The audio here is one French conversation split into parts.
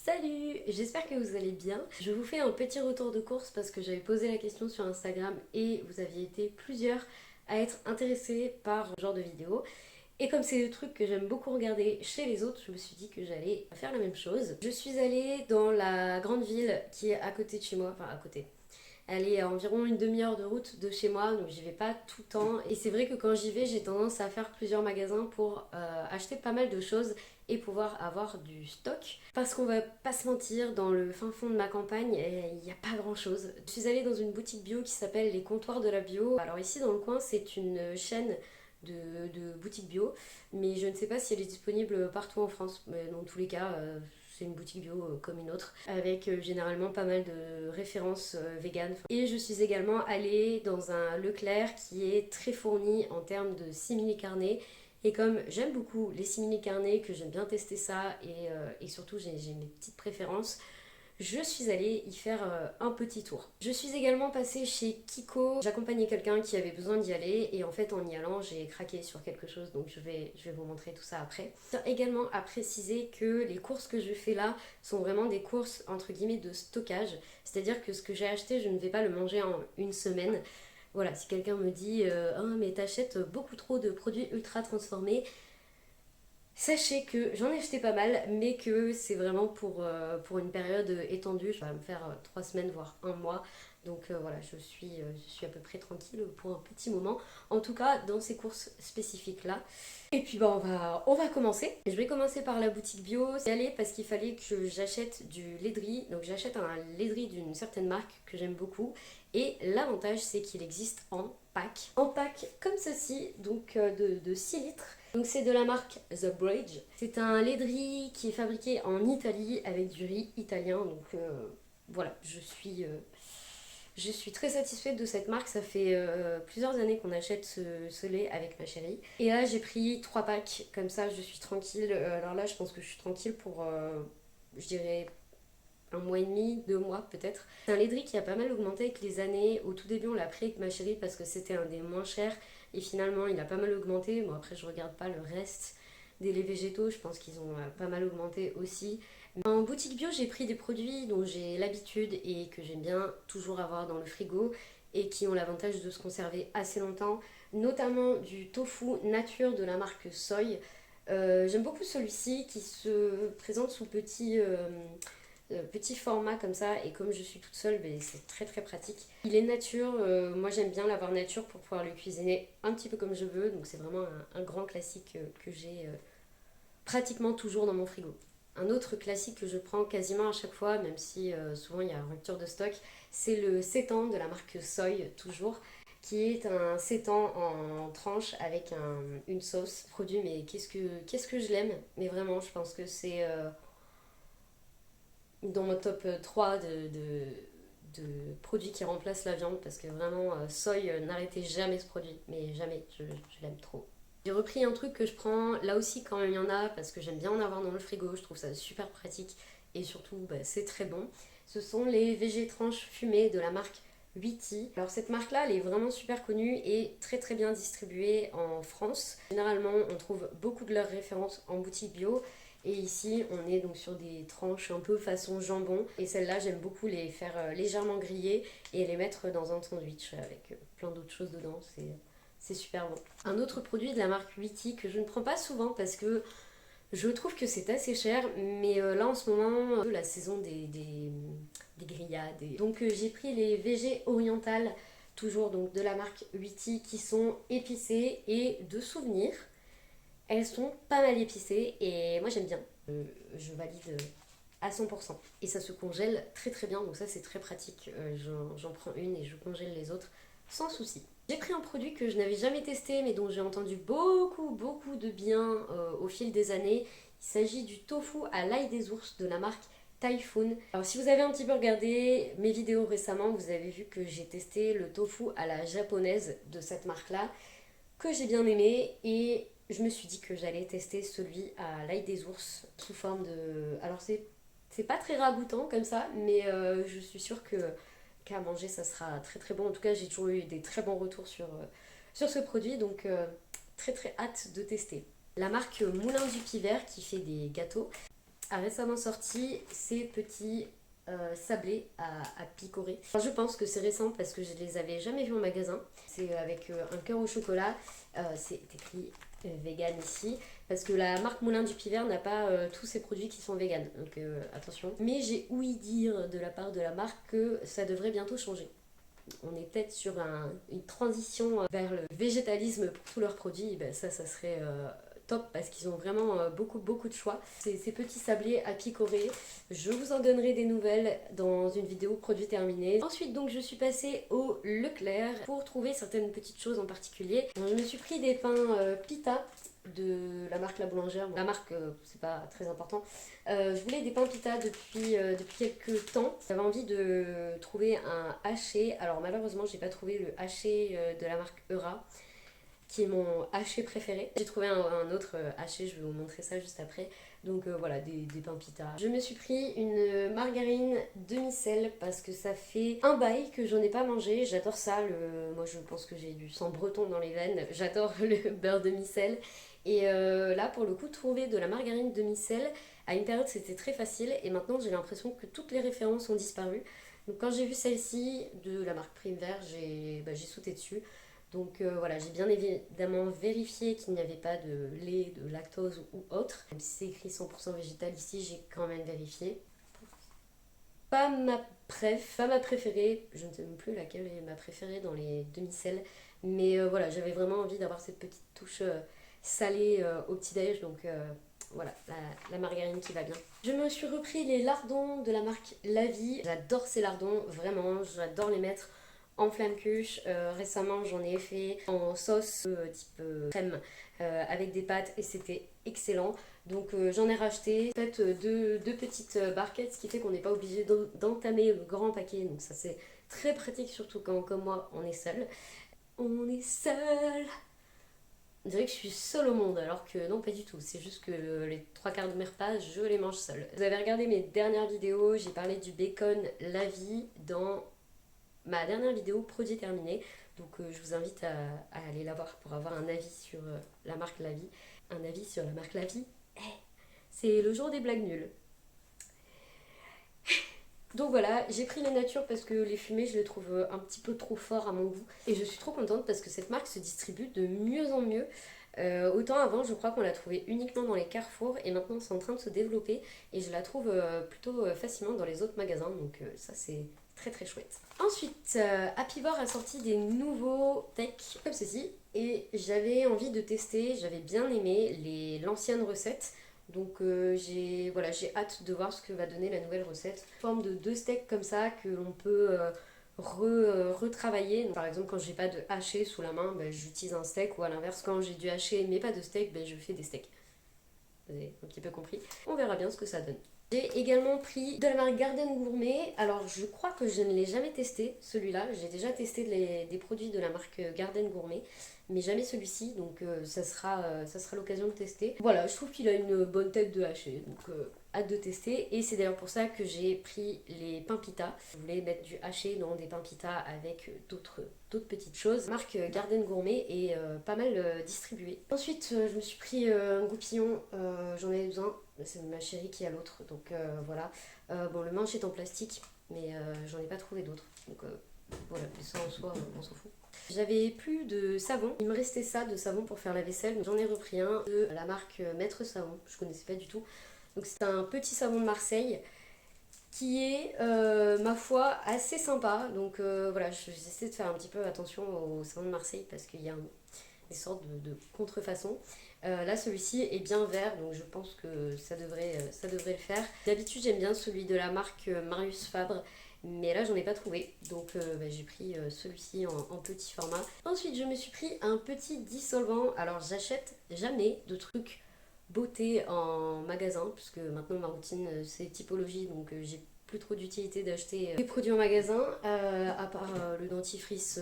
Salut, j'espère que vous allez bien. Je vous fais un petit retour de course parce que j'avais posé la question sur Instagram et vous aviez été plusieurs à être intéressés par ce genre de vidéo. Et comme c'est des trucs que j'aime beaucoup regarder chez les autres, je me suis dit que j'allais faire la même chose. Je suis allée dans la grande ville qui est à côté de chez moi, enfin à côté. Elle est à environ une demi-heure de route de chez moi, donc j'y vais pas tout le temps. Et c'est vrai que quand j'y vais, j'ai tendance à faire plusieurs magasins pour acheter pas mal de choses et pouvoir avoir du stock. Parce qu'on va pas se mentir, dans le fin fond de ma campagne, il n'y a pas grand chose. Je suis allée dans une boutique bio qui s'appelle Les Comptoirs de la Bio. Alors ici dans le coin, c'est une chaîne de boutiques bio, mais je ne sais pas si elle est disponible partout en France. Mais dans tous les cas, c'est une boutique bio comme une autre, avec généralement pas mal de références véganes. Et je suis également allée dans un Leclerc qui est très fourni en termes de simili-carnets. Et comme j'aime beaucoup les simili-carnets, que j'aime bien tester ça, et surtout j'ai mes petites préférences, je suis allée y faire un petit tour. Je suis également passée chez Kiko. J'accompagnais quelqu'un qui avait besoin d'y aller et en fait en y allant j'ai craqué sur quelque chose, donc je vais vous montrer tout ça après. Je tiens également à préciser que les courses que je fais là sont vraiment des courses entre guillemets de stockage, c'est-à-dire que ce que j'ai acheté je ne vais pas le manger en une semaine. Voilà, si quelqu'un me dit ah mais t'achètes beaucoup trop de produits ultra transformés, sachez que j'en ai acheté pas mal, mais que c'est vraiment pour une période étendue. Ça va me faire 3 semaines, voire un mois. Donc voilà, je suis à peu près tranquille pour un petit moment. En tout cas, dans ces courses spécifiques-là. Et puis bah, on va commencer. Je vais commencer par la boutique bio. C'est allé parce qu'il fallait que j'achète du lait-de-riz. Donc j'achète un lait-de-riz d'une certaine marque que j'aime beaucoup. Et l'avantage, c'est qu'il existe en pack. En pack comme ceci, donc de 6 litres. Donc c'est de la marque The Bridge. C'est un lait de riz qui est fabriqué en Italie avec du riz italien. Donc voilà, je suis très satisfaite de cette marque. Ça fait plusieurs années qu'on achète ce lait avec ma chérie. Et là j'ai pris 3 packs, comme ça je suis tranquille. Alors là je pense que je suis tranquille pour, je dirais, un mois et demi, 2 mois peut-être. C'est un lait de riz qui a pas mal augmenté avec les années. Au tout début on l'a pris avec ma chérie parce que c'était un des moins chers. Et finalement il a pas mal augmenté. Bon après je regarde pas le reste des laits végétaux, je pense qu'ils ont pas mal augmenté aussi. En boutique bio j'ai pris des produits dont j'ai l'habitude et que j'aime bien toujours avoir dans le frigo et qui ont l'avantage de se conserver assez longtemps. Notamment du tofu nature de la marque Soy. J'aime beaucoup celui-ci qui se présente sous petit format comme ça, et comme je suis toute seule, ben, c'est très très pratique. Il est nature, moi j'aime bien l'avoir nature pour pouvoir le cuisiner un petit peu comme je veux, donc c'est vraiment un grand classique que j'ai pratiquement toujours dans mon frigo. Un autre classique que je prends quasiment à chaque fois, même si souvent il y a rupture de stock, c'est le sétan de la marque Soy, toujours, qui est un sétan en tranche avec une sauce produit, mais qu'est-ce que je l'aime, mais vraiment je pense que c'est dans mon top 3 de produits qui remplacent la viande, parce que vraiment Soy n'arrêtez jamais ce produit, mais jamais, je l'aime trop. J'ai repris un truc que je prends là aussi quand il y en a, parce que j'aime bien en avoir dans le frigo, je trouve ça super pratique et surtout bah, c'est très bon. Ce sont les végé tranches fumées de la marque Wheaty. Alors cette marque là elle est vraiment super connue et très très bien distribuée en France. Généralement on trouve beaucoup de leurs références en boutique bio. Et ici, on est donc sur des tranches un peu façon jambon. Et celles-là, j'aime beaucoup les faire légèrement griller et les mettre dans un sandwich avec plein d'autres choses dedans. C'est super bon. Un autre produit de la marque Wheaty que je ne prends pas souvent parce que je trouve que c'est assez cher. Mais là, en ce moment, la saison des grillades. Donc, j'ai pris les végé orientales, toujours donc de la marque Wheaty, qui sont épicées et de souvenirs. Elles sont pas mal épicées et moi j'aime bien. Je valide à 100%. Et ça se congèle très très bien, donc ça c'est très pratique. J'en prends une et je congèle les autres sans souci. J'ai pris un produit que je n'avais jamais testé mais dont j'ai entendu beaucoup beaucoup de bien au fil des années. Il s'agit du tofu à l'ail des ours de la marque Typhoon. Alors si vous avez un petit peu regardé mes vidéos récemment, vous avez vu que j'ai testé le tofu à la japonaise de cette marque-là, que j'ai bien aimé, et je me suis dit que j'allais tester celui à l'ail des ours sous forme de... Alors c'est pas très ragoûtant comme ça, mais je suis sûre qu'à manger ça sera très très bon. En tout cas j'ai toujours eu des très bons retours sur ce produit, donc très très hâte de tester. La marque Moulin du Pivert qui fait des gâteaux. a récemment sorti ces petits sablés à picorer. Enfin, je pense que c'est récent parce que je les avais jamais vus en magasin. C'est avec un cœur au chocolat. C'est écrit vegan ici parce que la marque Moulin du Pivert n'a pas tous ses produits qui sont vegan, donc attention. Mais j'ai ouï dire de la part de la marque que ça devrait bientôt changer. On est peut-être sur une transition vers le végétalisme pour tous leurs produits. Ben ça serait top parce qu'ils ont vraiment beaucoup de choix. Ces petits sablés à picorer, je vous en donnerai des nouvelles dans une vidéo produit terminé. Ensuite donc je suis passée au Leclerc pour trouver certaines petites choses en particulier. Donc, je me suis pris des pains pita de la marque La Boulangère. La marque c'est pas très important. Je voulais des pains pita depuis quelques temps. J'avais envie de trouver un haché. Alors malheureusement j'ai pas trouvé le haché de la marque Eura, qui est mon haché préféré. J'ai trouvé un autre haché, je vais vous montrer ça juste après. Donc voilà, des pains pita. Je me suis pris une margarine demi-sel parce que ça fait un bail que j'en ai pas mangé. J'adore ça. Moi je pense que j'ai du sang breton dans les veines. J'adore le beurre demi-sel. Et là pour le coup, trouver de la margarine demi-sel, à une période c'était très facile. Et maintenant j'ai l'impression que toutes les références ont disparu. Donc quand j'ai vu celle-ci de la marque Prime Vert, j'ai sauté dessus. Donc voilà, j'ai bien évidemment vérifié qu'il n'y avait pas de lait, de lactose ou autre. Même si c'est écrit 100% végétal ici, j'ai quand même vérifié. Pas ma préférée, je ne sais même plus laquelle est ma préférée dans les demi-sels. Mais voilà, j'avais vraiment envie d'avoir cette petite touche salée au petit-déj. Donc voilà, la margarine qui va bien. Je me suis repris les lardons de la marque La Vie. J'adore ces lardons, vraiment, j'adore les mettre en flamme cuche. Récemment j'en ai fait en sauce type crème avec des pâtes et c'était excellent. Donc j'en ai racheté peut-être deux petites barquettes, ce qui fait qu'on n'est pas obligé d'entamer le grand paquet. Donc ça c'est très pratique, surtout quand comme moi on est seul. On est seul. On dirait que je suis seule au monde, alors que non, pas du tout. C'est juste que les 3/4 de mes repas, je les mange seule. Vous avez regardé mes dernières vidéos, j'ai parlé du bacon La Vie dans ma dernière vidéo produit terminé. Donc je vous invite à aller la voir pour avoir un avis sur la marque La Vie. Un avis sur la marque La Vie, c'est le jour des blagues nulles. Donc voilà, j'ai pris les natures parce que les fumés je les trouve un petit peu trop forts à mon goût. Et je suis trop contente parce que cette marque se distribue de mieux en mieux. Autant avant je crois qu'on la trouvait uniquement dans les carrefours et maintenant c'est en train de se développer et je la trouve plutôt facilement dans les autres magasins. Donc ça c'est très chouette. Ensuite, Apivore a sorti des nouveaux techs comme ceci et j'avais envie de tester, j'avais bien aimé l'ancienne recette. Donc j'ai hâte de voir ce que va donner la nouvelle recette. Une forme de 2 steaks comme ça que l'on peut retravailler. Donc, par exemple quand j'ai pas de haché sous la main, j'utilise un steak, ou à l'inverse quand j'ai du haché mais pas de steak, je fais des steaks. Vous avez un petit peu compris. On verra bien ce que ça donne. J'ai également pris de la marque Garden Gourmet. Alors je crois que je ne l'ai jamais testé celui-là. J'ai déjà testé des produits de la marque Garden Gourmet, mais jamais celui-ci. Donc ça sera l'occasion de tester. Voilà, je trouve qu'il a une bonne tête de haché. Donc hâte de tester. Et c'est d'ailleurs pour ça que j'ai pris les pains pita. Je voulais mettre du haché dans des pains pita avec d'autres petites choses. La marque Garden Gourmet est pas mal distribuée. Ensuite je me suis pris un goupillon. J'en ai besoin. C'est ma chérie qui a l'autre, donc voilà. Bon, le manche est en plastique, mais j'en ai pas trouvé d'autres. Donc voilà, mais ça en soi, on s'en fout. J'avais plus de savon, il me restait ça de savon pour faire la vaisselle. Donc j'en ai repris un de la marque Maître Savon, je connaissais pas du tout. Donc c'est un petit savon de Marseille qui est, ma foi, assez sympa. Donc voilà, j'essaie de faire un petit peu attention au savon de Marseille parce qu'il y a des sortes de contrefaçons. Là celui-ci est bien vert, donc je pense que ça devrait le faire. D'habitude j'aime bien celui de la marque Marius Fabre, mais là j'en ai pas trouvé, donc j'ai pris celui-ci en petit format. Ensuite je me suis pris un petit dissolvant. Alors j'achète jamais de trucs beauté en magasin, puisque maintenant ma routine c'est typologie, donc j'ai plus trop d'utilité d'acheter des produits en magasin, à part le dentifrice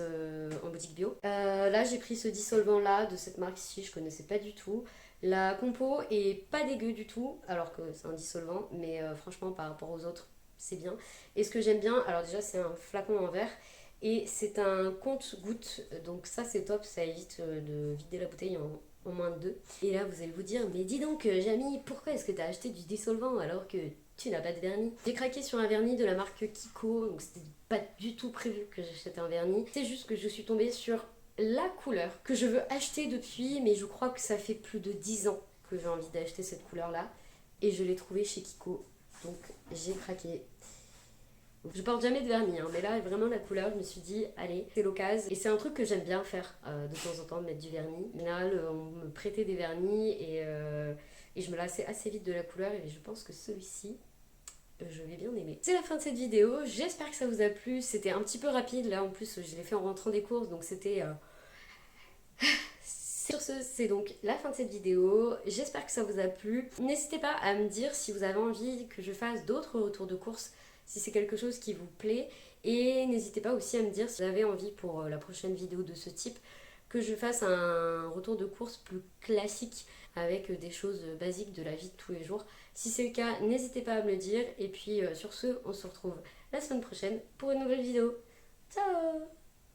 en boutique bio. Là j'ai pris ce dissolvant là de cette marque ci, je connaissais pas du tout. La compo est pas dégueu du tout, alors que c'est un dissolvant, mais franchement par rapport aux autres c'est bien. Et ce que j'aime bien, alors déjà c'est un flacon en verre et c'est un compte-gouttes, donc ça c'est top, ça évite de vider la bouteille en moins de 2. Et là vous allez vous dire, mais dis donc Jamie, pourquoi est-ce que tu as acheté du dissolvant alors que tu n'as pas de vernis? J'ai craqué sur un vernis de la marque Kiko, donc c'était pas du tout prévu que j'achète un vernis. C'est juste que je suis tombée sur la couleur que je veux acheter depuis, mais je crois que ça fait plus de 10 ans que j'ai envie d'acheter cette couleur là. Et je l'ai trouvée chez Kiko, donc j'ai craqué. Je porte jamais de vernis, hein, mais là vraiment la couleur, je me suis dit allez, c'est l'occasion. Et c'est un truc que j'aime bien faire de temps en temps, mettre du vernis. En général, on me prêtait des vernis et je me lassais assez vite de la couleur et je pense que celui-ci, je vais bien aimer. C'est la fin de cette vidéo, j'espère que ça vous a plu. C'était un petit peu rapide, là en plus je l'ai fait en rentrant des courses, donc c'était... Sur ce, c'est donc la fin de cette vidéo. J'espère que ça vous a plu. N'hésitez pas à me dire si vous avez envie que je fasse d'autres retours de course, si c'est quelque chose qui vous plaît. Et n'hésitez pas aussi à me dire si vous avez envie pour la prochaine vidéo de ce type que je fasse un retour de course plus classique avec des choses basiques de la vie de tous les jours. Si c'est le cas, n'hésitez pas à me le dire. Et puis sur ce, on se retrouve la semaine prochaine pour une nouvelle vidéo. Ciao!